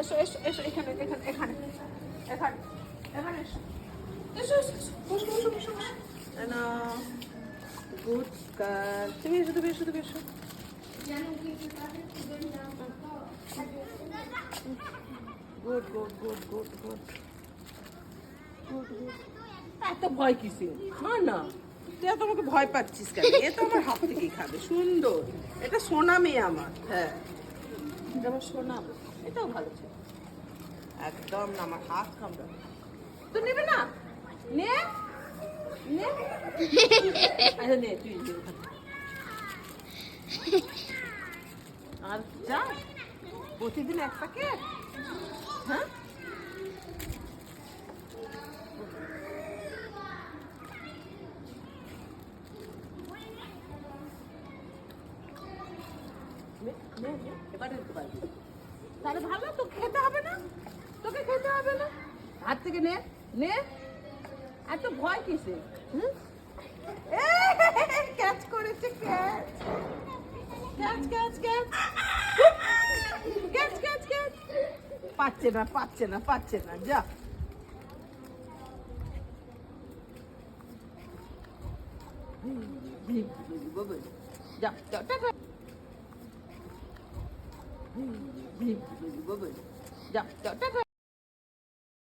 এসো এসো এসো এখানে এখানে এখানে এখানে এখানে এসো এসো এসো বসো বসো বসো বসো না গুড গার্ল তুমি এসো তুমি এসো তুমি এসো good good good good good good good এত ভয় কিসে না তুই এত আমাকে ভয় পাচ্ছিস কেন? এ তো আমার হাত থেকেই খাবে সুন্দর এটা সোনা মেয়ে আমার হ্যাঁ এটা আমার সোনা এটাও ভালো ছিল একদম না আমার হাত কামড়া তো নেবে না নে নে আচ্ছা নে তুই আর যা প্রতিদিন এক প্যাকেট হ্যাঁ এবারে দিতে পারবি তাহলে ভালো তোকে খেতে হবে না তোকে খেতে হবে না হাত থেকে নে নে এত ভয় কিসে ক্যাচ করেছে catch catch catch catch catch catch catch পাচ্ছে না পাচ্ছে না পাচ্ছে না যা যা যা টাটা যা যা টাটা